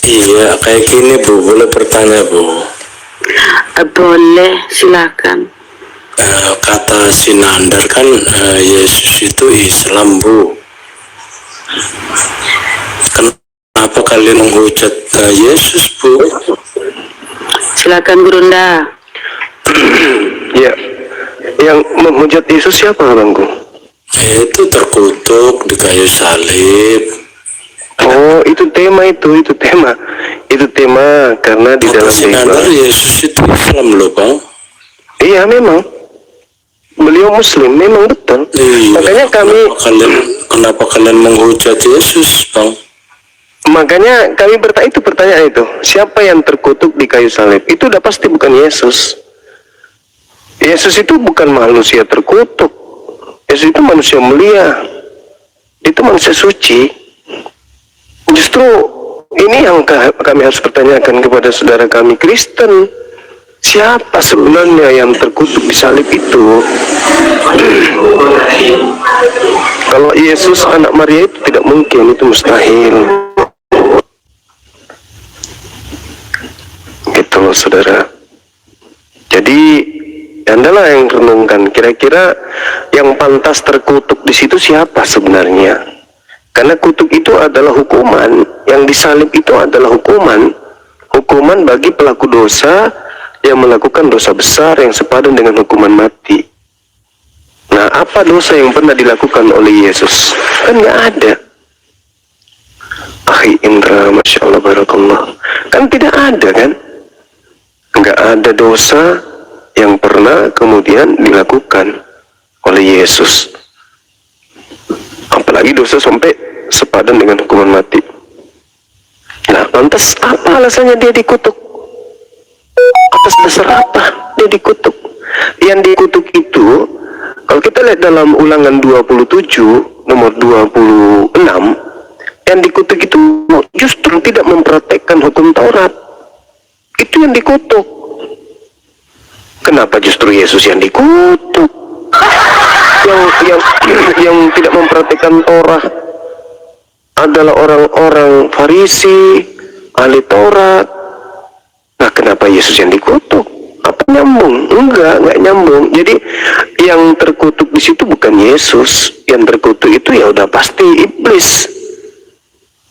Iya, kayak gini Bu, boleh bertanya Bu? Boleh, silakan. Kata Sinandar kan Yesus itu Islam Bu. Kenapa kalian menghujat Yesus Bu? Silakan Gurunda. Ya, yang menghujat Yesus siapa Bangku? Itu terkutuk di kayu salib. Oh, itu tema karena di Kata dalam Sinandar tema. Yesus itu Islam loh Bang. Iya memang, beliau Muslim memang betul. Iya, Makanya kami kenapa kalian menghujat Yesus Bang? Makanya kami pertanyaan itu, siapa yang terkutuk di kayu salib? Itu udah pasti bukan Yesus. Yesus itu bukan manusia terkutuk. Yesus itu manusia mulia. Itu manusia suci. Justru ini yang kami harus pertanyakan kepada saudara kami Kristen. Siapa sebenarnya yang terkutuk di salib itu? Kalau Yesus anak Maria itu tidak mungkin, itu mustahil. Gitu loh saudara. Jadi Andalah yang renungkan, kira-kira yang pantas terkutuk di situ siapa sebenarnya? Karena kutuk itu adalah hukuman, yang disalib itu adalah hukuman bagi pelaku dosa yang melakukan dosa besar yang sepadan dengan hukuman mati. Nah, apa dosa yang pernah dilakukan oleh Yesus? Kan nggak ada. Akhi Indra, Masya Allah, Barakallah. Kan tidak ada kan? Nggak ada dosa yang pernah kemudian dilakukan oleh Yesus. Apalagi dosa sampai sepadan dengan hukuman mati. Nah, lantas apa alasannya dia dikutuk? Atas dasar apa dia dikutuk? Yang dikutuk itu, kalau kita lihat dalam Ulangan 27 nomor 26, yang dikutuk itu justru tidak mempraktekkan hukum Taurat. Itu yang dikutuk. Kenapa justru Yesus yang dikutuk? Yang tidak mempraktekkan Taurat adalah orang-orang Farisi, ahli Taurat. Nah, kenapa Yesus yang dikutuk? Apa nyambung? Enggak nyambung. Jadi yang terkutuk di situ bukan Yesus, yang terkutuk itu ya udah pasti iblis.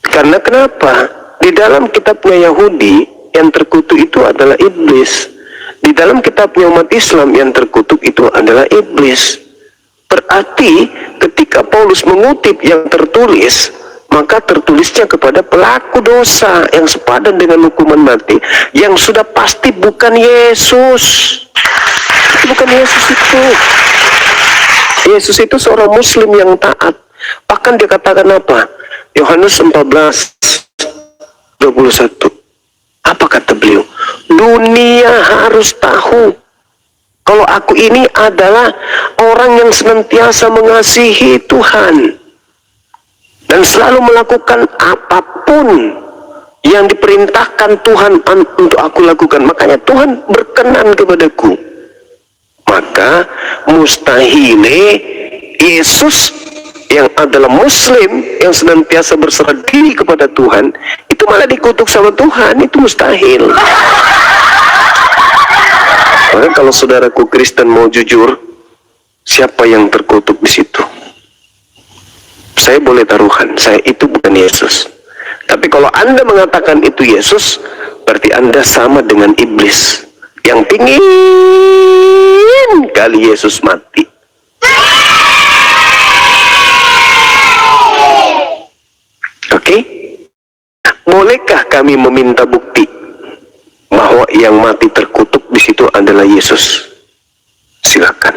Karena kenapa? Di dalam kitabnya Yahudi yang terkutuk itu adalah iblis. Di dalam kitabnya umat Islam yang terkutuk itu adalah iblis. Berarti ketika Paulus mengutip yang tertulis, maka tertulisnya kepada pelaku dosa yang sepadan dengan hukuman mati, yang sudah pasti bukan Yesus. Bukan Yesus itu. Yesus itu seorang Muslim yang taat. Bahkan dia katakan apa? Yohanes 14:21. Apa kata beliau? Dunia harus tahu kalau aku ini adalah orang yang senantiasa mengasihi Tuhan dan selalu melakukan apapun yang diperintahkan Tuhan untuk aku lakukan. Makanya Tuhan berkenan kepadaku. Maka mustahil Yesus yang adalah Muslim yang senantiasa berserah diri kepada Tuhan itu malah dikutuk sama Tuhan. Itu mustahil. Maka kalau saudaraku Kristen mau jujur, siapa yang terkutuk di situ? Saya boleh taruhan, saya itu bukan Yesus. Tapi kalau Anda mengatakan itu Yesus, berarti Anda sama dengan iblis yang pingin kali Yesus mati. Oke? Bolehkah kami meminta bukti bahwa yang mati terkutuk di situ adalah Yesus? Silakan.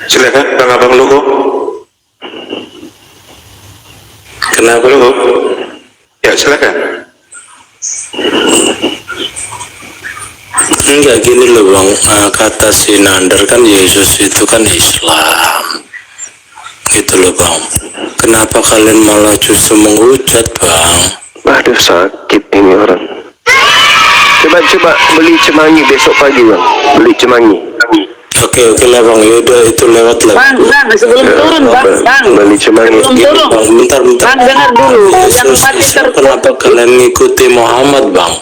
Silakan Bang Abang Lugo. Kenapa Lugo? Ya silakan. Enggak gini loh Bang, kata Sinandar kan Yesus itu kan Islam. Gitu loh Bang. Kenapa kalian malah justru menghujat Bang? Aduh, sakit ini orang. Coba beli cemangi besok pagi Bang. Beli cemangi. Oke lah bang, yaudah itu lewat lah. Bang, sebelum turun bang, Bani Cemangi. sebelum turun, Bang, bentar. bang dengar dulu, yang Yesus, mati kenapa terkutuk. kalian ngikuti Muhammad bang?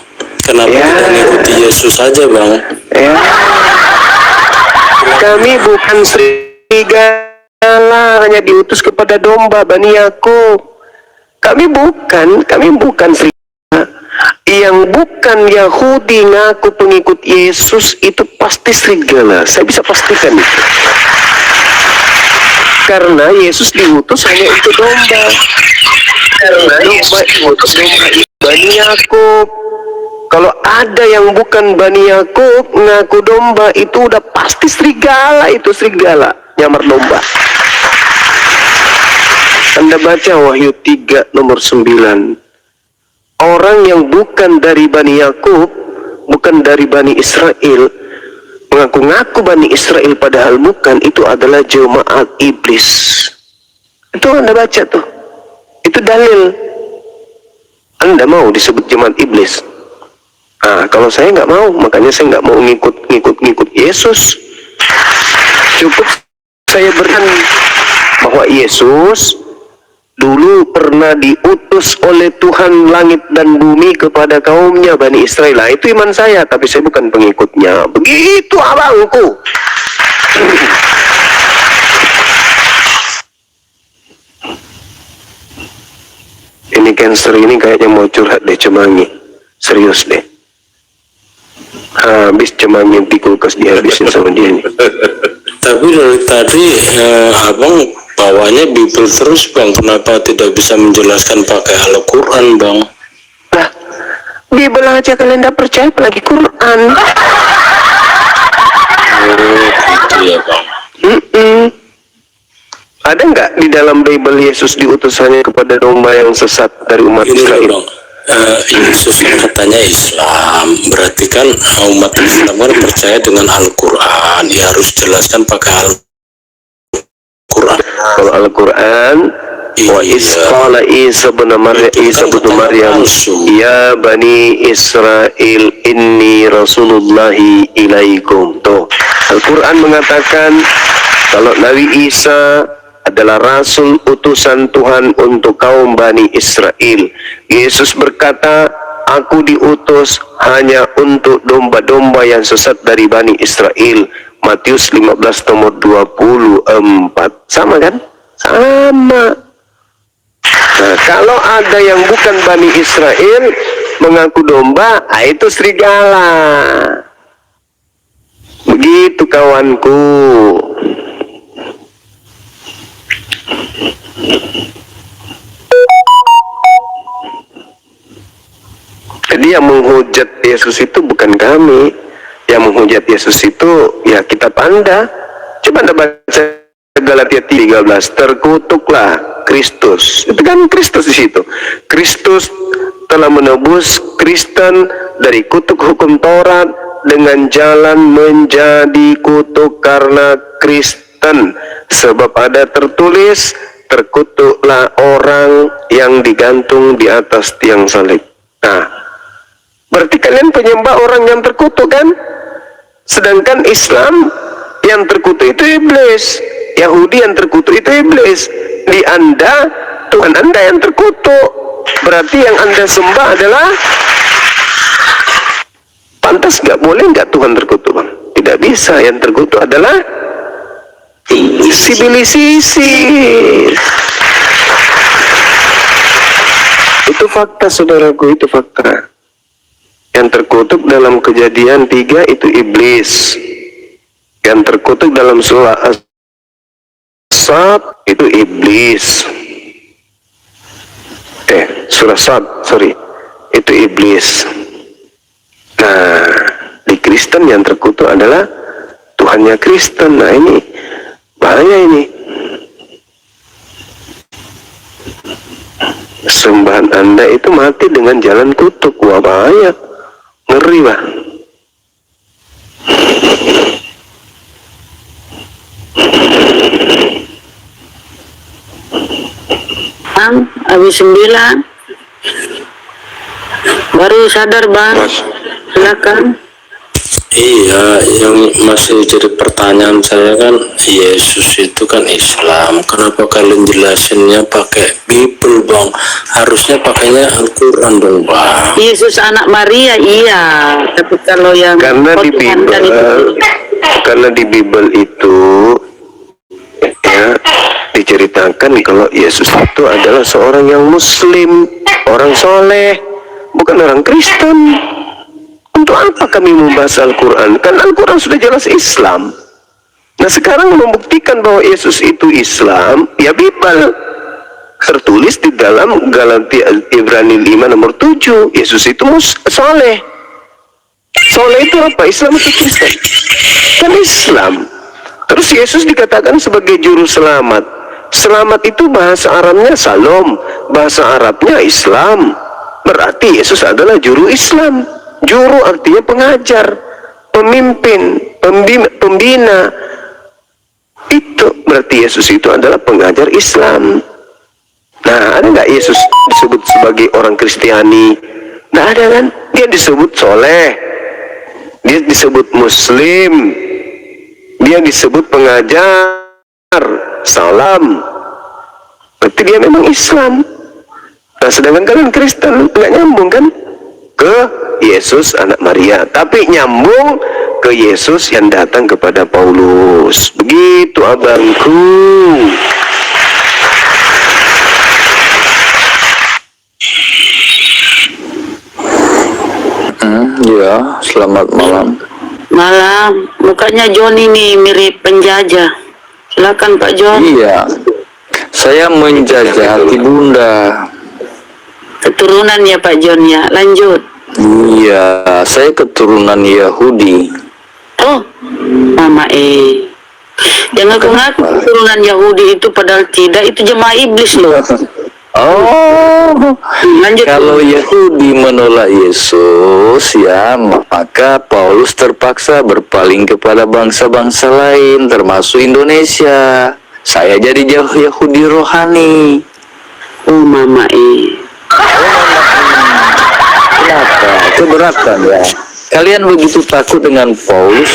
Kenapa Ya. kalian ngikuti Yesus aja bang? Ya. Kami bukan serigala hanya diutus kepada domba Bani Yakub. Kami bukan serigala. Yang bukan Yahudi ngaku pengikut Yesus itu pasti serigala. Saya bisa pastikan itu. Karena Yesus diutus hanya untuk domba. Karena Yesus diutus hanya Bani Yakub. Kalau ada yang bukan Bani Yakub ngaku domba, itu udah pasti serigala, itu serigala nyamar domba. Anda baca Wahyu 3 nomor 9. Orang yang bukan dari Bani Yakub, bukan dari Bani Israel, mengaku-ngaku Bani Israel padahal bukan, itu adalah jemaat iblis. Itu Anda baca tuh. Itu dalil. Anda mau disebut jemaat iblis? Nah, kalau saya nggak mau, makanya saya nggak mau ngikut Yesus. Cukup saya berani bahwa Yesus dulu pernah diutus oleh Tuhan langit dan bumi kepada kaumnya Bani Israel. Nah, itu iman saya, tapi saya bukan pengikutnya. Begitu abangku. Ini cancer ini kayaknya mau curhat deh, Cemangi. Serius deh. Habis Cemangi di kulkas dihabisin sama dia nih. Tapi dari tadi abang bawanya Bible terus bang, kenapa tidak bisa menjelaskan pakai Al-Quran bang? Nah, Bible aja kalian tidak percaya, apalagi Quran. Gitu ya bang. Ada nggak di dalam Bible Yesus diutus hanya kepada domba yang sesat dari umat Ini loh Israel? bang, Yesus kan katanya Islam, berarti kan umat Islam kan percaya dengan Al-Quran, ya harus jelaskan pakai Al-Quran. Kalau Al-Quran, wa isqala Isa bin Maryam, ya Bani Israel, inni Rasulullahi ilaikum. Tuh, Al-Quran mengatakan kalau Nabi Isa adalah rasul utusan Tuhan untuk kaum Bani Israel. Yesus berkata, aku diutus hanya untuk domba-domba yang sesat dari Bani Israel. Matius 15 nomor 24. Sama kan? Sama. Nah, kalau ada yang bukan Bani Israel mengaku domba, itu serigala. Begitu kawanku. Jadi yang menghujat Yesus itu bukan kami. Yang menghujat Yesus itu ya kitab Anda. Coba Anda baca Galatia 13. Terkutuklah Kristus. Itu kan Kristus di situ. Kristus telah menebus Kristen dari kutuk hukum Taurat dengan jalan menjadi kutuk karena Kristen. Sebab ada tertulis, terkutuklah orang yang digantung di atas tiang salib. Nah, berarti kalian penyembah orang yang terkutuk kan? Sedangkan Islam yang terkutuk itu iblis, Yahudi yang terkutuk itu iblis. Di Anda, Tuhan Anda yang terkutuk. Berarti yang Anda sembah adalah, pantas nggak, boleh nggak Tuhan terkutuk bang? Tidak bisa. Yang terkutuk adalah sibilisisi. Itu fakta saudaraku, itu fakta. Yang terkutuk dalam Kejadian 3 itu iblis. Yang terkutuk dalam surah As-Sad itu iblis. Surah Sad, sorry, itu iblis. Nah, di Kristen yang terkutuk adalah Tuhannya Kristen. Nah, ini bahaya ini. Sembahan Anda itu mati dengan jalan kutuk. Wah, bahaya. Ngeri, Pak. Bang, habis 9. Baru sadar bang. Silakan. Iya, yang masih jadi pertanyaan saya kan, Yesus itu kan Islam. Kenapa kalian jelasinnya pakai Bible, Bang? Harusnya pakainya Al-Quran dong, Bang. Yesus anak Maria, iya. Tapi kalau yang Karena di Tuhan kan Bible, itu ya diceritakan kalau Yesus itu adalah seorang yang Muslim, orang soleh, bukan orang Kristen. Untuk apa kami membahas Al-Quran? Kan Al-Quran sudah jelas Islam. Nah sekarang membuktikan bahwa Yesus itu Islam, ya Bible. Tertulis di dalam Galatia Ibrani 5 nomor 7, Yesus itu soleh. Soleh itu apa? Islam atau Kristen? Kan Islam. Terus Yesus dikatakan sebagai juru selamat. Selamat itu bahasa Arabnya Salom, bahasa Arabnya Islam. Berarti Yesus adalah juru Islam. Juru artinya pengajar, pemimpin, pembina. Itu berarti Yesus itu adalah pengajar Islam. Nah, ada nggak Yesus disebut sebagai orang Kristiani? Nggak ada kan? Dia disebut soleh, dia disebut Muslim, dia disebut pengajar, salam. Berarti dia memang Islam. Nah, sedangkan kalian Kristen nggak nyambung kan ke Yesus anak Maria, tapi nyambung ke Yesus yang datang kepada Paulus. Begitu abangku. Ya, selamat malam. malam. Mukanya John ini mirip penjajah. Silakan Pak John. Iya, saya menjajah hati Bunda. Keturunan ya Pak John ya. Lanjut. Iya, saya keturunan Yahudi. Oh, Mama jangan ngaku keturunan Yahudi itu padahal tidak, itu jemaah iblis loh. Oh, Lanjut. kalau Yahudi menolak Yesus, ya, maka Paulus terpaksa berpaling kepada bangsa-bangsa lain, termasuk Indonesia. Saya jadi Yahudi rohani. Oh Mama Kenapa? Keberatan ya. Kalian begitu takut dengan Paulus?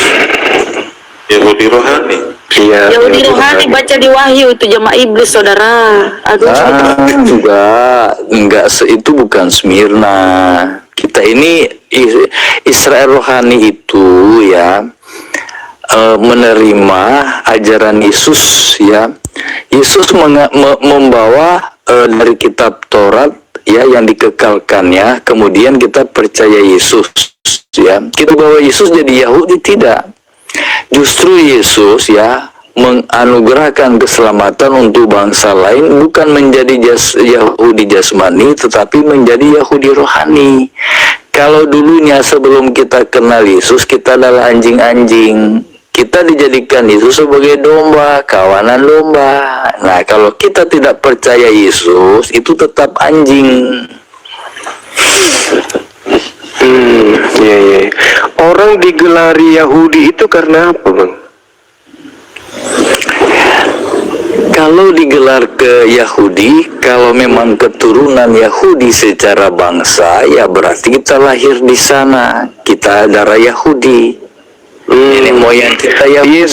Yahudi rohani. Iya. Yahudi rohani baca di Wahyu itu jemaah iblis saudara. Aduh. Enggak, itu bukan Smyrna. Kita ini Israel rohani itu ya menerima ajaran Yesus ya. Yesus membawa dari kitab Taurat ya yang dikekalkannya, kemudian kita percaya Yesus ya. Kita bawa Yesus jadi Yahudi tidak. Justru Yesus ya menganugerahkan keselamatan untuk bangsa lain, bukan menjadi Yahudi jasmani, tetapi menjadi Yahudi rohani. Kalau dulunya sebelum kita kenal Yesus, kita adalah anjing-anjing. Kita dijadikan Yesus sebagai domba, kawanan domba. Nah, kalau kita tidak percaya Yesus, itu tetap anjing. Iya. Orang digelari Yahudi itu karena apa, Bang? Kalau digelar ke Yahudi, kalau memang keturunan Yahudi secara bangsa, ya berarti kita lahir di sana. Kita darah Yahudi. Ini moyang kita Yahudi.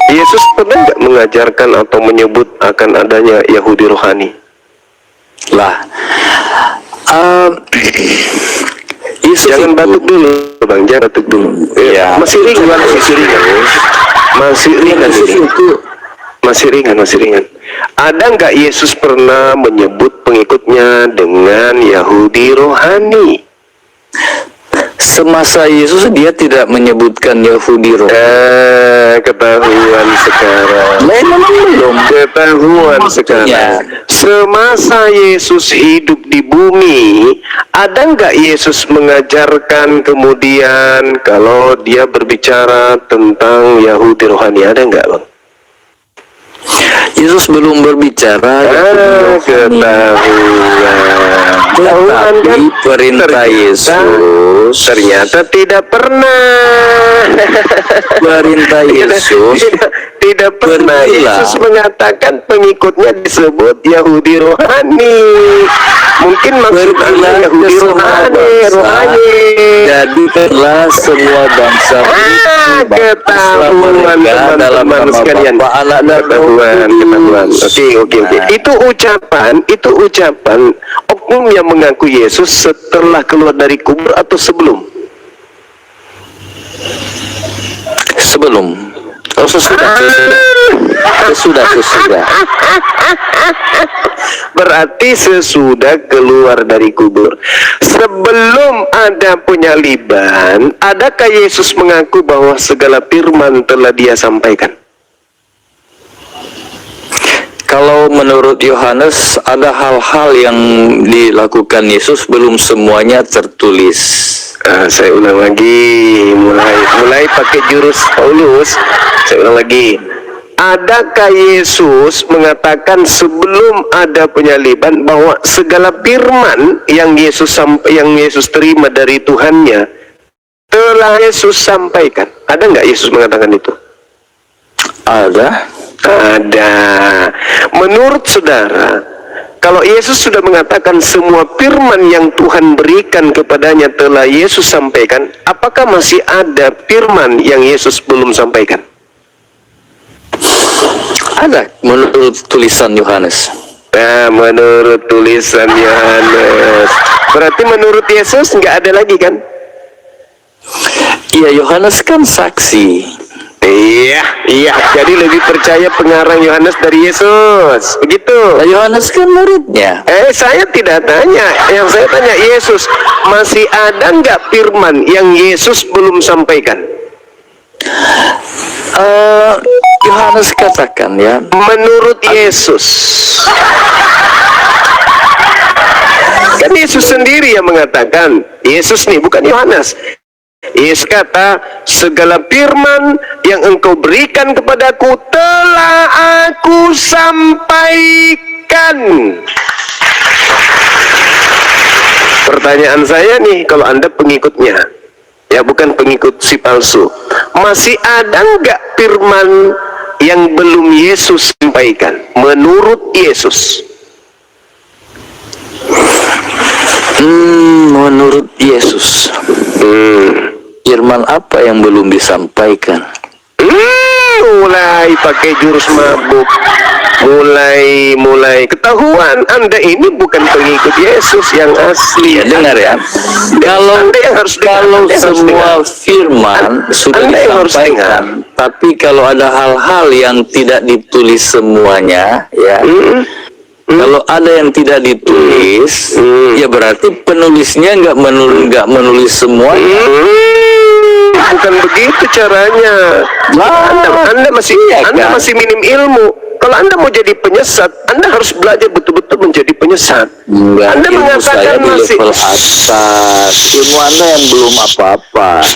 Yesus pernah nggak mengajarkan atau menyebut akan adanya Yahudi rohani? Lah, Yesus Jangan itu, batuk dulu, Bang. Jangan batuk dulu. Ya, Masih ringan. Masih ringan. Ada nggak Yesus pernah menyebut pengikutnya dengan Yahudi rohani? semasa Yesus dia tidak menyebutkan Yahudi rohani. Ketahuan sekarang. Belum. Ketahuan sekarang. Semasa Yesus hidup di bumi, ada nggak Yesus mengajarkan kemudian kalau dia berbicara tentang Yahudi rohani? Ada nggak, Bang? Yesus belum berbicara. Ketahuan kan? Perintah Yesus Ternyata tidak pernah. Perintah Yesus Tidak pernah Betulah. Yesus mengatakan pengikutnya disebut Yahudi rohani. Mungkin maksud Anda Pergilah ke Yahudi semua rohani. jadikanlah semua bangsa Ketahuan teman-teman sekalian. Ketahuan. Oke. Itu ucapan oknum yang mengaku Yesus setelah keluar dari kubur atau sebelum? Sebelum. Oh, sesudah. Berarti sesudah keluar dari kubur. Sebelum ada penyaliban, adakah Yesus mengaku bahwa segala firman telah Dia sampaikan? Kalau menurut Yohanes ada hal-hal yang dilakukan Yesus belum semuanya tertulis. Saya ulang lagi, mulai pakai jurus Paulus. Saya ulang lagi. Adakah Yesus mengatakan sebelum ada penyaliban bahwa segala firman yang Yesus terima dari Tuhannya telah Yesus sampaikan? Ada nggak Yesus mengatakan itu? Ada. Menurut saudara, kalau Yesus sudah mengatakan semua firman yang Tuhan berikan kepadanya telah Yesus sampaikan, apakah masih ada firman yang Yesus belum sampaikan? Ada menurut tulisan Yohanes. Menurut tulisan Yohanes. Berarti menurut Yesus nggak ada lagi kan? Iya, Yohanes kan saksi. Iya. Jadi lebih percaya pengarang Yohanes dari Yesus. Begitu. Nah, Yohanes kan muridnya. Saya tidak tanya. Yang saya tanya, Yesus masih ada nggak firman yang Yesus belum sampaikan? Yohanes katakan ya. Menurut Yesus. Kan Yesus sendiri yang mengatakan. Yesus nih, bukan Yohanes. Yesus kata, segala firman yang engkau berikan kepadaku telah aku sampaikan. Pertanyaan saya nih, kalau Anda pengikutnya, ya bukan pengikut si palsu, masih ada nggak firman yang belum Yesus sampaikan menurut Yesus? Menurut Yesus, firman apa yang belum disampaikan? Mulai pakai jurus mabuk, mulai ketahuan Anda ini bukan pengikut Yesus yang asli. Ya, dengar ya. Kalau semua firman sudah disampaikan, tapi kalau ada hal-hal yang tidak ditulis semuanya, ya. Kalau ada yang tidak ditulis, ya berarti penulisnya nggak menulis semuanya. Bukan begitu caranya. Anda masih minim ilmu. Kalau Anda mau jadi penyesat, Anda harus belajar betul-betul menjadi penyesat. Anda mengatakan masih level atas. Ilmu Anda yang belum apa-apa.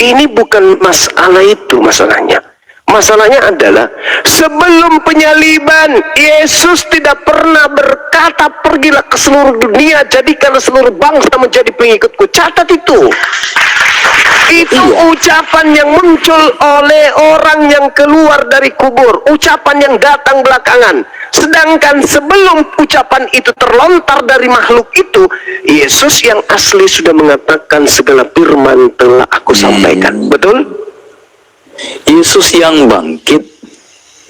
Ini bukan masalah itu masalahnya. Masalahnya adalah sebelum penyaliban Yesus tidak pernah berkata pergilah ke seluruh dunia, jadikanlah seluruh bangsa menjadi pengikutku. Catat itu. Itu ucapan yang muncul oleh orang yang keluar dari kubur, ucapan yang datang belakangan. Sedangkan sebelum ucapan itu terlontar dari makhluk itu, Yesus yang asli sudah mengatakan segala firman telah aku sampaikan. Betul? Yesus yang bangkit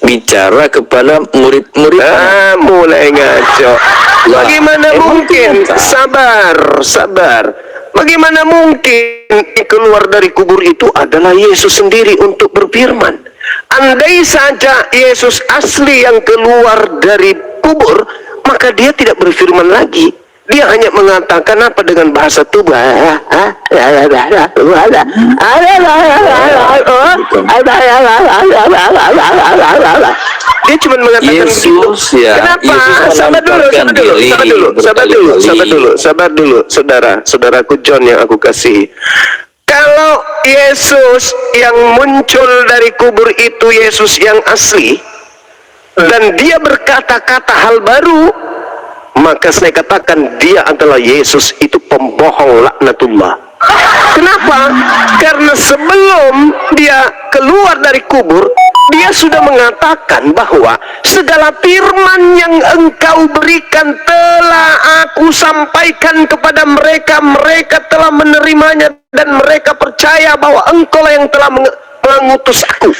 bicara kepada murid-murid. Mulai ngaco. Bagaimana mungkin? Sabar. Bagaimana mungkin keluar dari kubur itu adalah Yesus sendiri untuk berfirman? Andai saja Yesus asli yang keluar dari kubur, maka dia tidak berfirman lagi. Dia hanya mengatakan apa dengan bahasa tubuh. Dia cuma mengatakan Yesus, begitu. ya. Kenapa? Yesus Sabar dulu, saudaraku John yang aku kasihi. Kalau Yesus yang muncul dari kubur itu Yesus yang asli, dan dia berkata-kata hal baru, maka saya katakan dia adalah Yesus itu pembohong laknatullah. Kenapa? Karena sebelum dia keluar dari kubur, dia sudah mengatakan bahwa segala firman yang engkau berikan telah aku sampaikan kepada mereka. Mereka telah menerimanya dan mereka percaya bahwa engkau lah yang telah mengutus aku.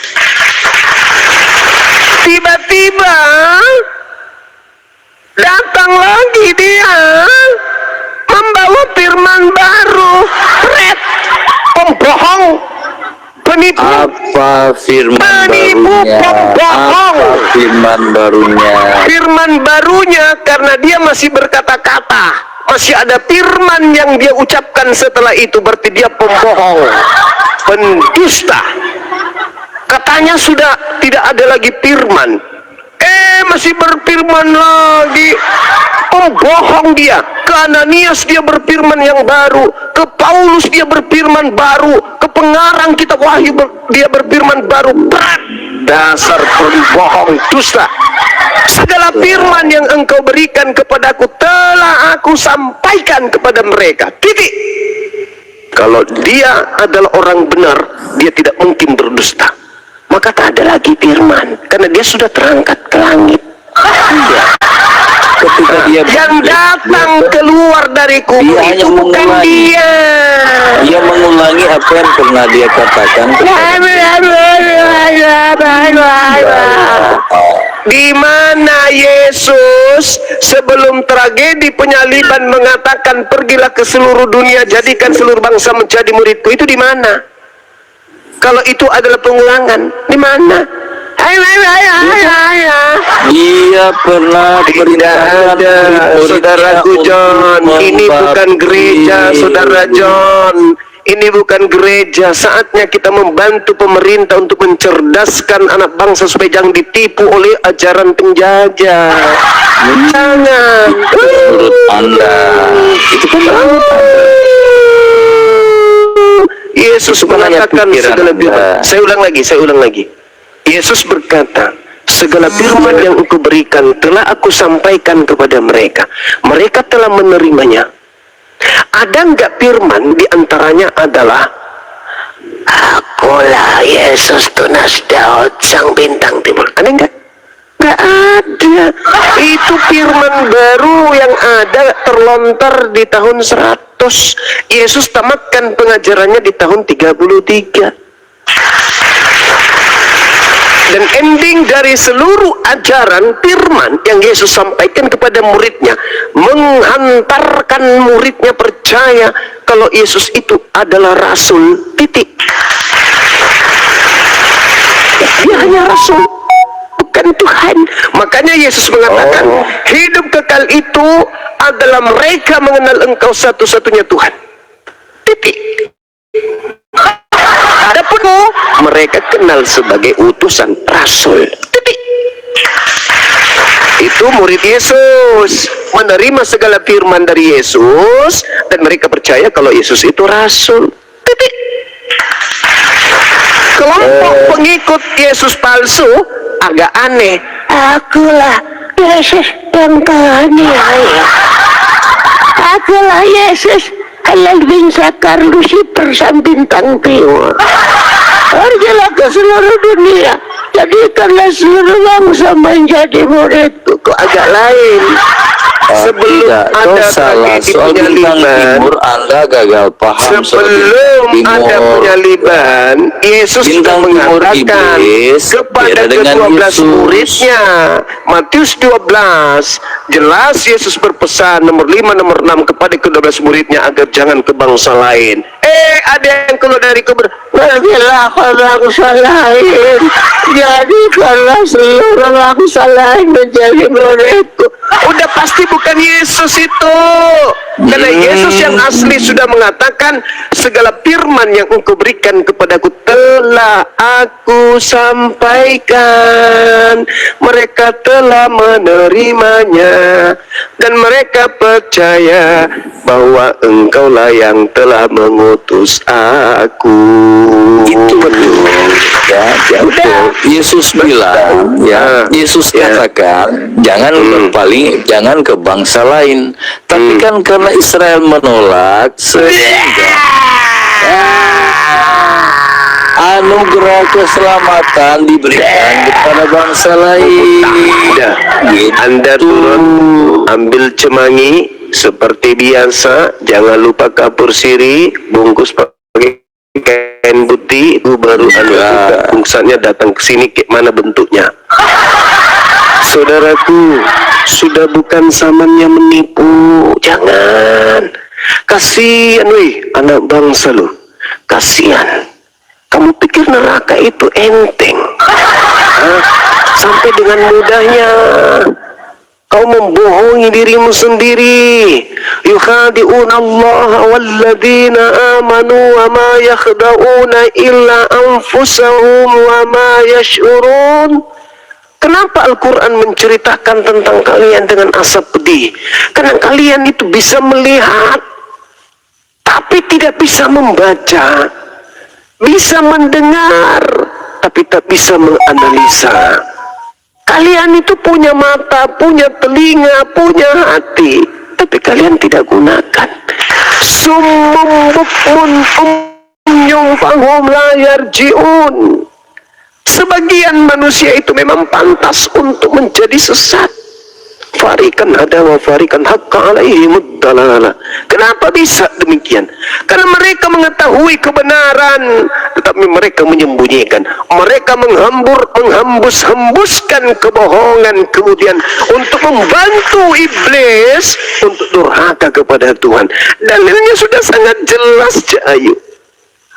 Tiba-tiba datang lagi dia membawa firman baru. Red, pembohong, penipu. Apa firman Penipu, barunya? pembohong. Apa firman barunya? Firman barunya karena dia masih berkata-kata, masih ada firman yang dia ucapkan setelah itu, berarti dia pembohong, pendusta. Katanya sudah tidak ada lagi firman, masih berfirman lagi. Pembohong dia. Ke Ananias dia berfirman yang baru, ke Paulus dia berfirman baru, ke pengarang kitab Wahyu dia berfirman baru. Dasar pembohong, dusta. Segala firman yang engkau berikan kepadaku telah aku sampaikan kepada mereka. Titik. Kalau dia adalah orang benar, dia tidak mungkin berdusta. Maka tak ada lagi firman, karena dia sudah terangkat ke langit. Ketika dia Yang datang keluar dari kubur Dia itu hanya bukan mengulangi. dia. dia mengulangi apa yang pernah dia katakan Di mana Yesus sebelum tragedi penyaliban mengatakan pergilah ke seluruh dunia, jadikan seluruh bangsa menjadi muridku, itu di mana? Kalau itu adalah pengulangan, di mana? Dia pernah Tidak ada, saudaraku John. Ini bukan gereja, saudara John. Ini bukan gereja. Saatnya kita membantu pemerintah untuk mencerdaskan anak bangsa supaya jangan ditipu oleh ajaran penjajah. Jangan. menurut Anda itu kan Yesus Itu kan hanya mengatakan pikiran segala Anda. firman. Saya ulang lagi. Yesus berkata, segala firman yang engkau berikan telah aku sampaikan kepada mereka. Mereka telah menerimanya. Ada enggak firman diantaranya adalah akulah Yesus tunas Daud sang bintang timur? Ada enggak? Enggak ada. Itu firman baru yang ada terlontar di tahun 100. Yesus tamatkan pengajarannya di tahun 33. Dan ending dari seluruh ajaran firman yang Yesus sampaikan kepada muridnya, menghantarkan muridnya percaya kalau Yesus itu adalah rasul, titik. Dia hanya rasul, bukan Tuhan. Makanya Yesus mengatakan, hidup kekal itu adalah mereka mengenal engkau satu-satunya Tuhan, titik. Adapun mereka kenal sebagai utusan rasul. Titik. Itu murid Yesus, menerima segala firman dari Yesus dan mereka percaya kalau Yesus itu rasul. Titik. Kelompok pengikut Yesus palsu agak aneh. Akulah Yesus yang teraniaya. Akulah Yesus halal bin Sakar Lucifer sang bintang timur. Pergilah ke seluruh dunia, jadikanlah seluruh bangsa menjadi muridku. Kok agak lain? Sebelum tidak, ada salah tragedi soal bintang penyaliban, timur Anda gagal paham soal sebelum bintang ada timur. penyaliban, Yesus sudah Bintang timur mengatakan iblis kepada beda dengan ke-12 Yesus. muridnya. Matius 12 jelas Yesus berpesan nomor 5, nomor 6 kepada ke-12 muridnya agar jangan ke bangsa lain. Ada yang keluar dari kubur, pergilah ke bangsa lain, jadikanlah seluruh bangsa lain menjadi muridku. Udah pasti bukan Yesus itu. Karena Yesus yang asli sudah mengatakan segala firman yang engkau berikan kepadaku telah aku sampaikan. Mereka telah menerimanya dan mereka percaya bahwa engkaulah yang telah mengutus aku. Itu betul. Ya, betul. Yesus bilang, ya, Yesus katakan, jangan berpaling, jangan ke bangsa lain. Tapi kan karena Israel menolak, sehingga anugerah keselamatan diberikan kepada bangsa lain. Dah, Anda turun, ambil cemangi seperti biasa. Jangan lupa kapur siri, bungkus pakai kain putih. Itu baru Anda bungkusannya datang ke sini. Kayak mana bentuknya? Saudaraku, sudah bukan zamannya menipu. Jangan. Kasihan, weh, anak bangsa lu. Kasihan. Kamu pikir neraka itu enteng? Hah? Sampai dengan mudahnya kau membohongi dirimu sendiri. Yukhadi'una Allah walladzina amanu wa ma yakhda'una illa anfusahum wa ma yash'urun. Kenapa Al-Quran menceritakan tentang kalian dengan asap pedih? Karena kalian itu bisa melihat, tapi tidak bisa membaca. Bisa mendengar, tapi tak bisa menganalisa. Kalian itu punya mata, punya telinga, punya hati, tapi kalian tidak gunakan. Summum bukmun umyum fahum la yarji'un. Sebagian manusia itu memang pantas untuk menjadi sesat. Farikan hada wa farikan haqqa alaihimud dalalah. Kenapa bisa demikian? Karena mereka mengetahui kebenaran, tetapi mereka menyembunyikan. Mereka menghembus-hembuskan kebohongan, kemudian untuk membantu iblis untuk durhaka kepada Tuhan. Dalilnya sudah sangat jelas, Cahayu.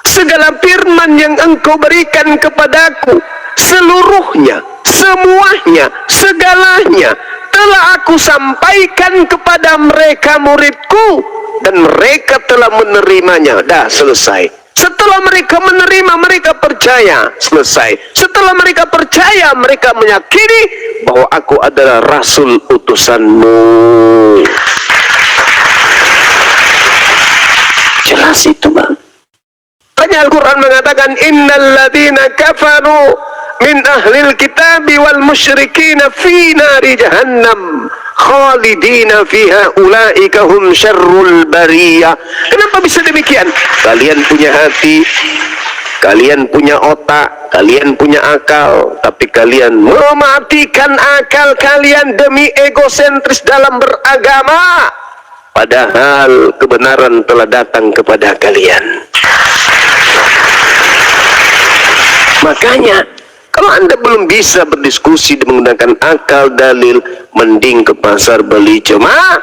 Segala firman yang engkau berikan kepadaku, seluruhnya, semuanya, segalanya telah aku sampaikan kepada mereka muridku, dan mereka telah menerimanya. Dah, selesai. Setelah mereka menerima, mereka percaya. Selesai. Setelah mereka percaya, mereka meyakini bahwa aku adalah Rasul utusanmu. Jelas itu, Bang. Makanya Al-Quran mengatakan, innal ladzina kafaru min ahlil kitabi wal musyrikina fi nari jahannam khalidina fiha ulaika hum syarrul bariyah. Kenapa bisa demikian? Kalian punya hati, kalian punya otak, kalian punya akal, tapi kalian mematikan akal kalian demi egosentris dalam beragama, padahal kebenaran telah datang kepada kalian. Makanya kalau Anda belum bisa berdiskusi menggunakan akal dalil, mending ke pasar beli cemangi.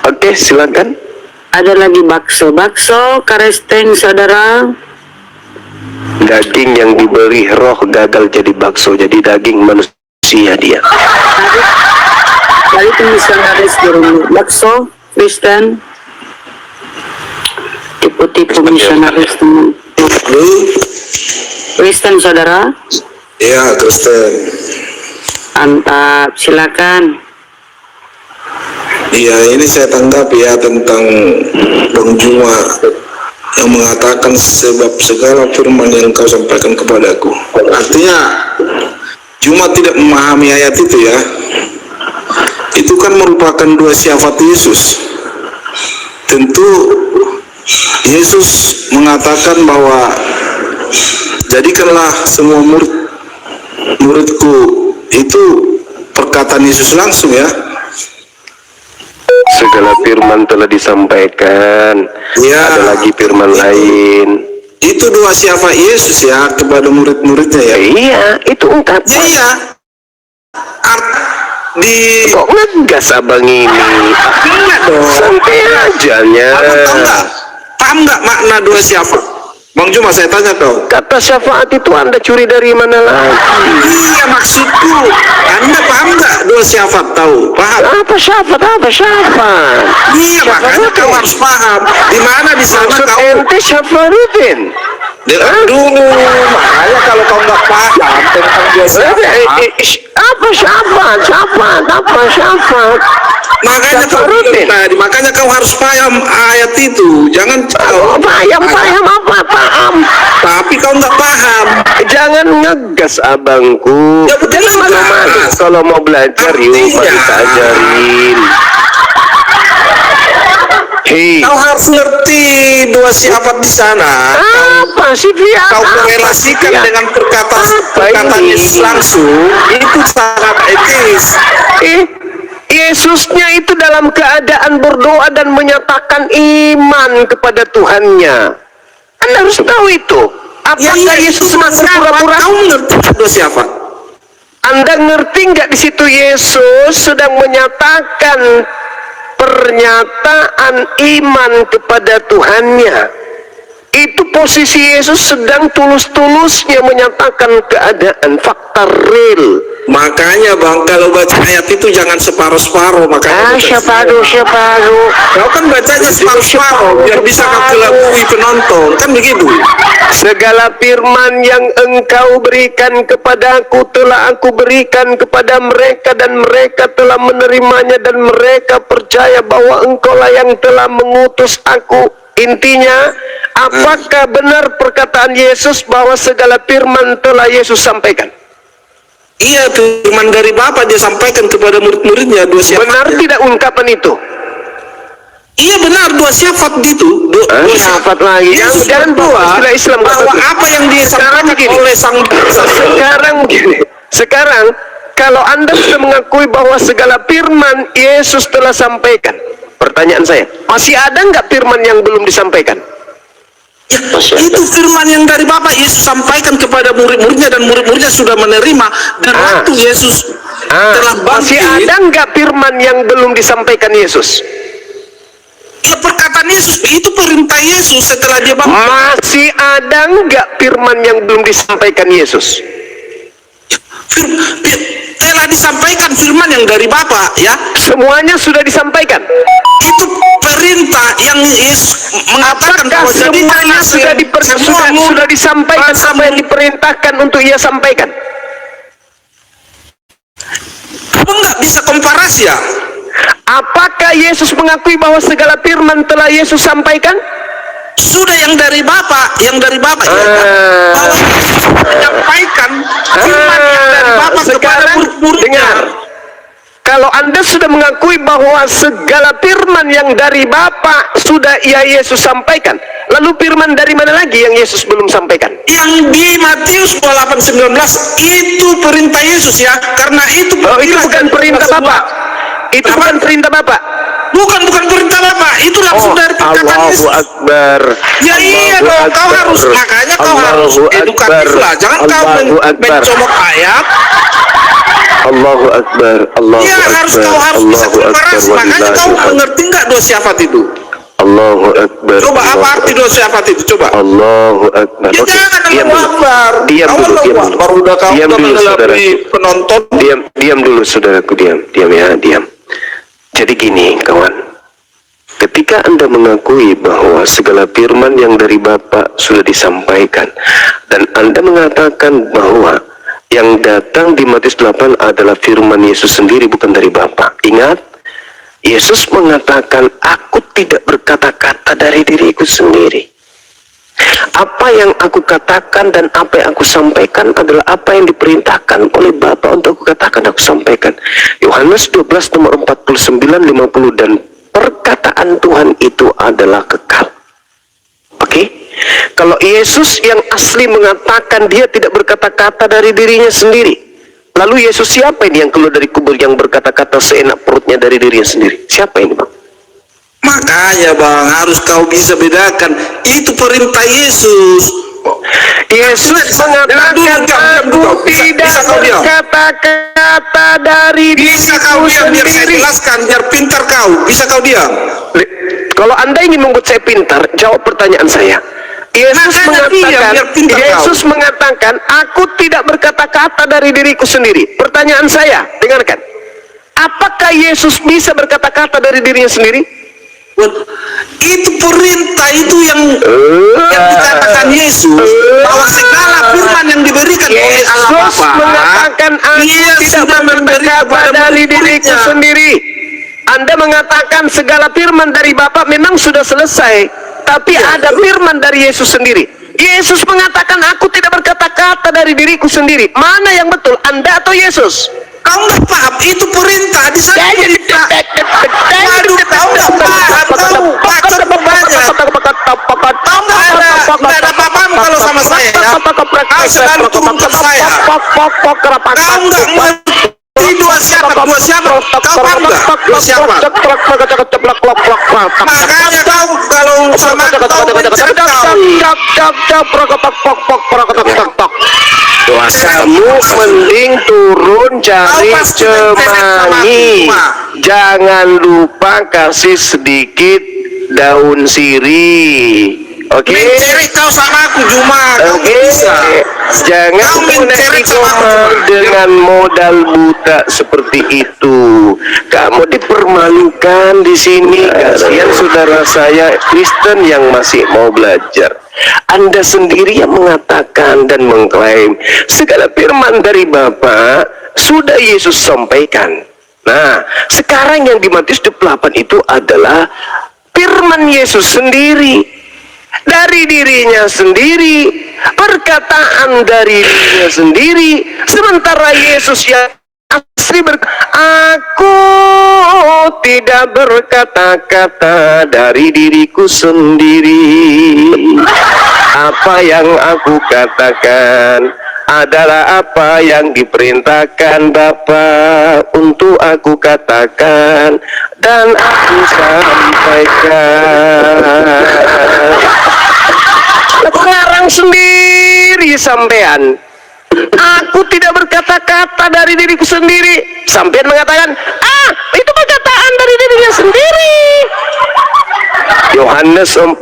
Oke, silakan. Ada lagi bakso karesteng, saudara. Daging yang diberi roh gagal jadi bakso, jadi daging manusia dia. Kali itu misionaris di rumah bakso Kristen, tipu-tipu misionaris teman. Kristen, saudara. Iya, Kristen. Mantap, silakan. Iya, ini saya tanggapi ya tentang Bang Juma yang mengatakan sebab segala firman yang kau sampaikan kepadaku. Artinya Juma tidak memahami ayat itu ya. Itu kan merupakan dua syafaat Yesus. Tentu Yesus mengatakan bahwa jadikanlah semua muridku. Itu perkataan Yesus langsung ya. Segala firman telah disampaikan. Ya, ada lagi firman lain. Itu dua syafaat Yesus ya kepada murid-muridnya ya. Iya, itu ungkapan. Iya. Kok ngegas abang ini? Enggak dong. Santai aja. Paham nggak makna dua syafaat? Bang Juma, saya tanya kau. Kata syafaat itu Anda curi dari mana lagi? Iya, maksudku. Anda paham nggak dua syafaat? Tahu? Paham? Apa syafaat? Iya, makanya kau harus paham. Di mana di sana Maksud kau? ente syafaruddin? Dengar dulu, makanya kalau kau nggak paham tentang dia siapa, Siapa? makanya kau bilang tadi, makanya kau harus paham ayat itu. Jangan kau Paham. tapi kau nggak paham. Jangan ngegas abangku. Ya, betul, Jangan malu-malu. jelas. Kalau mau belajar yuk Artinya- kita ajarin. Hei, Kau harus ngerti dua sifat di sana. apa sih dia? Kau korelasikan dengan perkataan ini? Yesus langsung, itu sangat etis. Yesusnya itu dalam keadaan berdoa dan menyatakan iman kepada Tuhannya. Anda harus tahu itu. Apakah Yesus itu sedang berpura-pura? Kau ngerti dua sifat? Anda ngerti nggak di situ Yesus sedang menyatakan pernyataan iman kepada Tuhannya? Itu posisi Yesus sedang tulus-tulusnya menyatakan keadaan fakta real. Makanya bang, kalau baca ayat itu jangan separuh-separuh. Makanya Separuh. kau kan bacanya separuh-separuh biar bisa kau kelabui penonton, kan begitu. Segala firman yang engkau berikan kepadaku telah aku berikan kepada mereka, dan mereka telah menerimanya, dan mereka percaya bahwa engkaulah yang telah mengutus aku. Intinya, apakah benar perkataan Yesus bahwa segala firman telah Yesus sampaikan? Iya, firman dari Bapa dia sampaikan kepada murid-muridnya, dua sifat. Benar tidak ungkapan itu? Iya benar, dua sifat itu. Dua Sifat lagi. Yesus Jangan berdua bawa istilah Islam bahwa kata itu. apa yang disampaikan oleh sang Sekarang begini. Sekarang kalau Anda sudah mengakui bahwa segala firman Yesus telah sampaikan, pertanyaan saya, masih ada nggak firman yang belum disampaikan? Ya, itu firman yang dari Bapa Yesus sampaikan kepada murid-muridnya, dan murid-muridnya sudah menerima. Dan waktu Yesus telah Masih bangkit, ada nggak firman yang belum disampaikan Yesus? ya perkataan Yesus itu perintah Yesus setelah dia bangkit. Masih ada nggak firman yang belum disampaikan Yesus? Telah disampaikan firman yang dari Bapa, ya. Semuanya sudah disampaikan. Itu perintah yang Yesus mengatakan Apakah bahwa jadi semuanya sudah disampaikan apa yang diperintahkan untuk ia sampaikan? Apa nggak bisa komparasi ya? Apakah Yesus mengakui bahwa segala firman telah Yesus sampaikan? Sudah yang dari Bapa ya, bahwa menyampaikan firman yang dari Bapa kepada Sekarang murid-muridnya. dengar, kalau Anda sudah mengakui bahwa segala firman yang dari Bapa sudah Yesus sampaikan, lalu firman dari mana lagi yang Yesus belum sampaikan? Yang di Matius 28:19 itu perintah Yesus ya, karena itu Itu bukan perintah Bapak. Itu bukan perintah Bapak. Bukan perintah Bapak, itu langsung dari perkataan Yesus. Akbar. Ya iya dong, kau harus, makanya kau harus edukatif lah, jangan kau mencomot ayat. Allahu Akbar. Iya, kau harus bisa komparasi, makanya kau mengerti nggak dua sifat itu? Allahu Akbar. Coba apa arti dua sifat itu? Coba. Allahu Akbar. Ya jangan Allahu Akbar. Diam dulu, diam dulu. Baru udah kau Diam udah dulu, mengelabui penonton. Diam dulu saudaraku, diam ya, diam. Jadi gini kawan, ketika Anda mengakui bahwa segala firman yang dari Bapa sudah disampaikan, dan Anda mengatakan bahwa yang datang di Matius 8 adalah firman Yesus sendiri, bukan dari Bapa. Ingat, Yesus mengatakan, aku tidak berkata-kata dari diriku sendiri. Apa yang aku katakan dan apa yang aku sampaikan adalah apa yang diperintahkan oleh Bapa untuk aku katakan, aku sampaikan. Yohanes 12 nomor 49, 50, dan perkataan Tuhan itu adalah kekal. Oke? Kalau Yesus yang asli mengatakan dia tidak berkata-kata dari dirinya sendiri, lalu Yesus siapa ini yang keluar dari kubur yang berkata-kata seenak perutnya dari dirinya sendiri? Siapa ini, Bang? Makanya bang, harus kau bisa bedakan, itu perintah Yesus. Yesus mengatakan, aku tidak berkata-kata dari Bisa kau diriku diam, biar saya sendiri. jelaskan, biar pintar kau. Bisa kau diam. Kalau Anda ingin membuat saya pintar, jawab pertanyaan saya. Yesus mengatakan, aku tidak berkata-kata dari diriku sendiri. Pertanyaan saya, dengarkan. Apakah Yesus bisa berkata-kata dari dirinya sendiri? Itu perintah perintah itu yang dikatakan Yesus, bahwa segala firman yang diberikan oleh Allah Yesus Bapa, mengatakan aku Dia tidak sudah memberi berkata kepada dari diriku murid-muridnya. sendiri. Anda mengatakan segala firman dari Bapa memang sudah selesai, tapi ada firman dari Yesus sendiri. Yesus mengatakan aku tidak berkata-kata dari diriku sendiri. Mana yang betul, Anda atau Yesus? Kau nggak paham, itu perintah di sana perintah. Waduh, kau nggak paham, kau bacot banyak. Kau nggak ada apa-apamu kalau sama saya ya. Kau selalu turun ke saya. Kau nggak mengerti dua siapa. Kau paham nggak? Dua siapa? Makanya kau kalau sama kau mencegah. Kamu mending turun cari Cemangi. Jangan lupa kasih sedikit daun sirih. Oke. Mencerik kau sama aku Juma, kau nggak bisa. Jangan Kau mencerik sama aku Juma. dengan modal buta seperti itu. Kamu dipermalukan di sini. Kasihan saudara saya Kristen yang masih mau belajar. Anda sendiri yang mengatakan dan mengklaim segala firman dari Bapa sudah Yesus sampaikan. Nah, sekarang yang di Matius 28 itu adalah firman Yesus sendiri, dari dirinya sendiri, perkataan dari dirinya sendiri. Sementara Yesus yang asli aku tidak berkata-kata dari diriku sendiri. Apa yang aku katakan adalah apa yang diperintahkan Bapa untuk aku katakan dan aku sampaikan. Sekarang sendiri sampean, aku tidak berkata-kata dari diriku sendiri. Sampean mengatakan, itu perkataan dari dirinya sendiri. Yohanes 14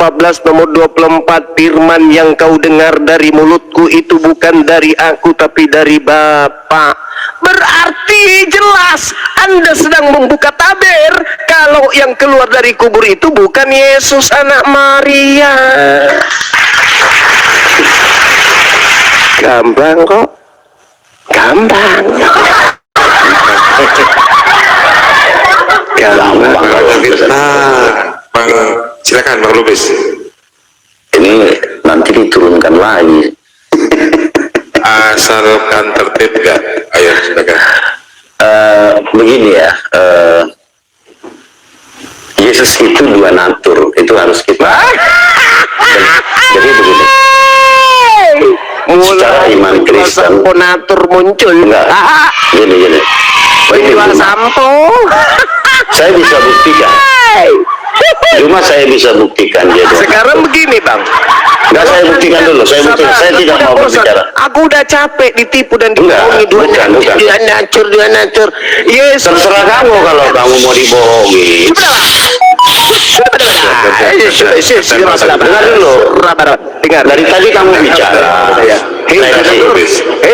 nomor 24, firman yang kau dengar dari mulutku itu bukan dari aku tapi dari Bapa. Berarti jelas Anda sedang membuka tabir kalau yang keluar dari kubur itu bukan Yesus anak Maria. Gampang kok. Gampang. Gampang. Bang, silakan Bang Lubis. Ini nanti diturunkan lagi. Asalkan tertib gak? Ayo silakan. Begini ya, Yesus itu dua natur, itu harus kita. Jadi begini. Secara iman Kristen, Ponatur muncul. enggak. Gini. Begini, Sampo. saya bisa buktikan. Cuma saya bisa buktikan dia. Sekarang begini Bang. Enggak, saya buktikan dulu. Saya tidak mau berbicara. Aku udah capek ditipu dan dibohongi. Bukan. Dia nacur. Yesus. Terserah kamu kalau kamu mau dibohongi. Dengar dulu. Dengar. Dari tadi kamu bicara.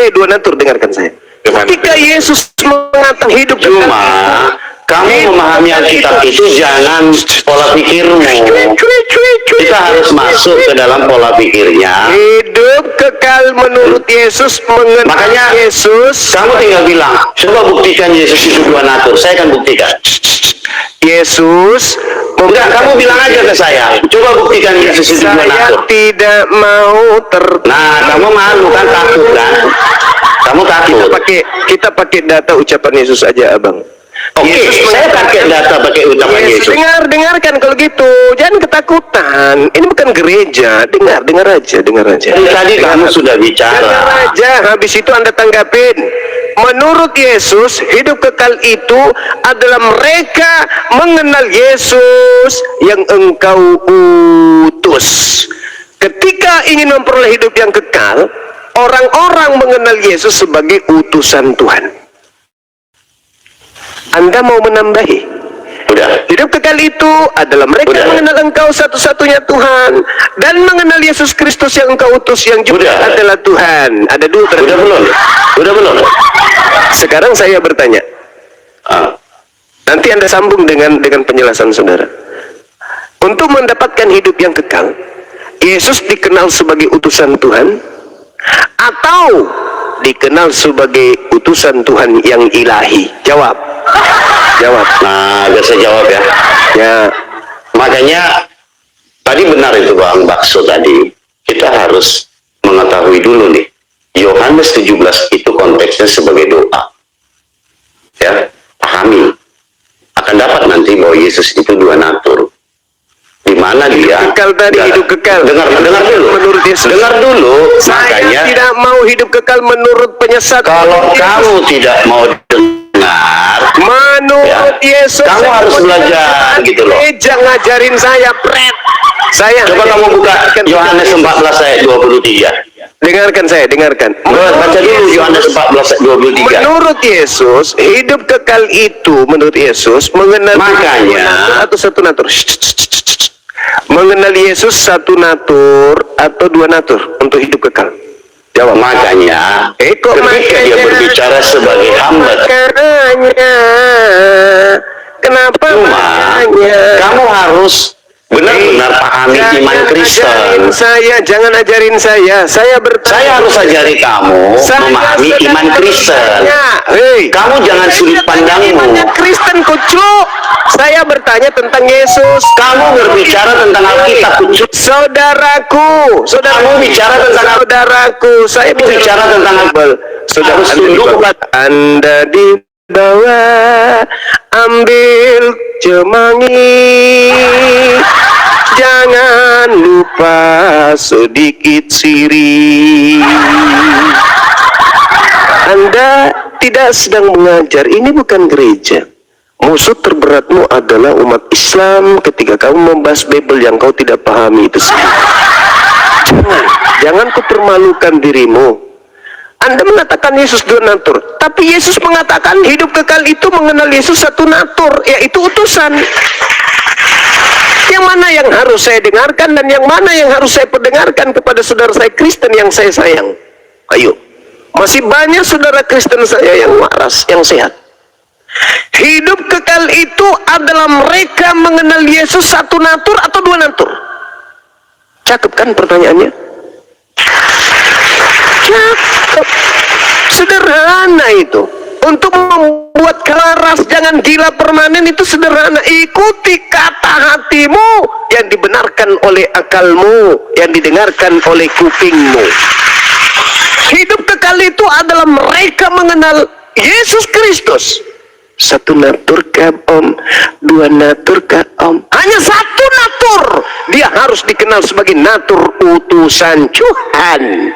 Dua natur, dengarkan saya. Ketika Yesus mengatakan hidup Cuma kamu memahami Alkitab itu jangan pola pikirmu. Kita harus masuk ke dalam pola pikirnya. hidup kekal menurut Yesus, mengenal Makanya Yesus. Kamu tinggal bilang, coba buktikan Yesus itu dua natur. Saya akan buktikan. Yesus Enggak, kamu bilang aja ke saya. Coba buktikan Yesus itu dua saya natur. tidak mau Nah, kamu malu kan, takut kan? Kamu takut. kita pakai data ucapan Yesus aja, Abang. Oke, saya pakai data, pakai ucapan Yesus. Dengarkan kalau gitu, jangan ketakutan. Ini bukan gereja. Dengar aja. Tadi kamu sudah Dengar bicara. aja, habis itu Anda tanggapin. Menurut Yesus, hidup kekal itu adalah mereka mengenal Yesus yang engkau utus. Ketika ingin memperoleh hidup yang kekal, orang-orang mengenal Yesus sebagai utusan Tuhan. Anda mau menambahi? Udah. Hidup kekal itu adalah mereka Udah. mengenal engkau satu-satunya Tuhan dan mengenal Yesus Kristus yang engkau utus yang juga Udah. adalah Tuhan. Ada dua Udah belum? Udah belum? Sekarang saya bertanya. Ah. Nanti Anda sambung dengan penjelasan saudara. Untuk mendapatkan hidup yang kekal, Yesus dikenal sebagai utusan Tuhan atau dikenal sebagai utusan Tuhan yang ilahi? Jawab. Jawab. Nah, biar saya jawab ya. Ya. Makanya tadi benar itu Bang Bakso tadi. Kita harus mengetahui dulu nih. Yohanes 17 itu konteksnya sebagai doa. Ya, pahami. Akan dapat nanti bahwa Yesus itu dua natur. Di mana dia Kekal tadi, hidup kekal. dengar dulu. Menurut Yesus. Dengar dulu. Saya Makanya tidak mau hidup kekal menurut penyesat. kalau kamu tidak mau dengar, Menurut Yesus, kamu saya harus mau belajar dengar gitu loh. gereja ngajarin saya, pret. Saya Coba hanya kamu buka dengarkan Yohanes Yesus. 14 ayat 23. Dengarkan saya, dengarkan. Baca dulu Yohanes 14 ayat 23. Menurut Yesus, hidup kekal itu menurut Yesus mengenal Makanya- atau satu natur. Mengenal Yesus satu natur atau dua natur untuk hidup kekal. Jawab. Makanya Kok ketika dia berbicara sebagai hamba, Makanya, kenapa cuma makanya? kamu harus benar-benar pahami iman Kristen. Jangan ajarin saya. Saya Saya harus ajari kamu memahami iman Kristen. Hei, Kamu jangan sudut pandangmu. imannya Kristen, kucu. Saya bertanya tentang Yesus. Kamu berbicara tentang Alkitab, kucu. Saudaraku, Kamu bicara tentang saudaraku. Saya bicara tentang Bible. Saudara, Harus tunduk Anda dibawa, ambil cemangi. Jangan lupa sedikit sirih. Anda tidak sedang mengajar, ini bukan gereja. Musuh terberatmu adalah umat Islam ketika kamu membahas Bible yang kau tidak pahami itu sendiri. Jangan kau permalukan dirimu. Anda mengatakan Yesus dua natur, tapi Yesus mengatakan hidup kekal itu mengenal Yesus satu natur, yaitu utusan. Yang mana yang harus saya dengarkan dan yang mana yang harus saya perdengarkan kepada saudara saya Kristen yang saya sayang? Ayo. Masih banyak saudara Kristen saya yang waras, yang sehat. Hidup kekal itu adalah mereka mengenal Yesus satu natur atau dua natur? Cakep kan pertanyaannya? Cakep. Sederhana itu. Untuk membuat kelaras jangan gila permanen itu sederhana. Ikuti kata hatimu yang dibenarkan oleh akalmu, yang didengarkan oleh kupingmu. Hidup kekal itu adalah mereka mengenal Yesus Kristus. Satu natur kah om? Dua natur kah om? Hanya satu natur. Dia harus dikenal sebagai natur utusan Tuhan.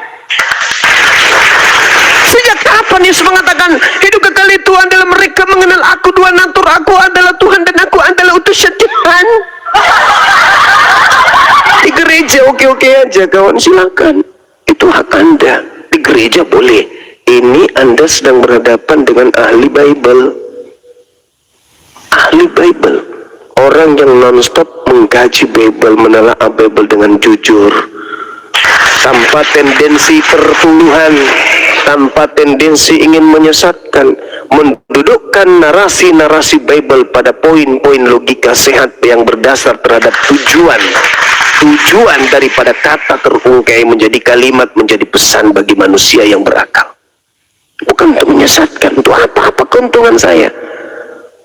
Sejak kapan Yesus mengatakan hidup kekal itu adalah mereka mengenal aku dua natur, aku adalah Tuhan dan aku adalah utusan Tuhan? Di gereja oke-oke aja kawan, silakan. Itu hak Anda. Di gereja boleh. Ini Anda sedang berhadapan dengan ahli Bible. Ahli Bible. Orang yang non-stop mengkaji Bible, menelaah Bible dengan jujur. Tanpa tendensi perpuluhan, tanpa tendensi ingin menyesatkan, mendudukkan narasi-narasi Bible pada poin-poin logika sehat yang berdasar terhadap tujuan daripada kata terungkai menjadi kalimat, menjadi pesan bagi manusia yang berakal. Bukan untuk menyesatkan. Untuk apa keuntungan saya?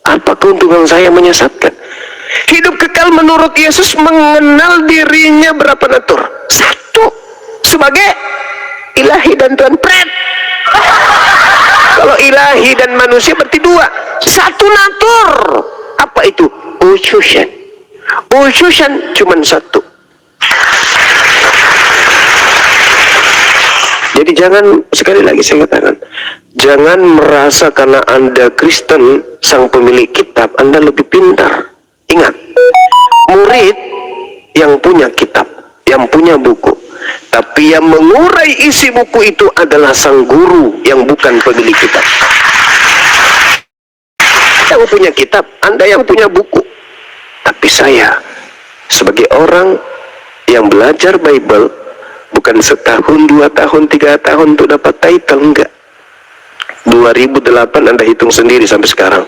Apa keuntungan saya menyesatkan? Hidup kekal menurut Yesus mengenal dirinya berapa natur? Satu. Sebagai ilahi dan Tuhan, pret. Kalau ilahi dan manusia berarti dua. Satu natur. Apa itu? Utusan. Utusan cuma satu. Jadi jangan, sekali lagi saya katakan, jangan merasa karena Anda Kristen, sang pemilik kitab, Anda lebih pintar. Ingat, murid yang punya kitab, yang punya buku, tapi yang mengurai isi buku itu adalah sang guru yang bukan pemilik kitab. Yang punya kitab, Anda yang punya buku. Tapi saya, sebagai orang yang belajar Bible, bukan setahun, 2 tahun, 3 tahun untuk dapat title, enggak. 2008 Anda hitung sendiri sampai sekarang.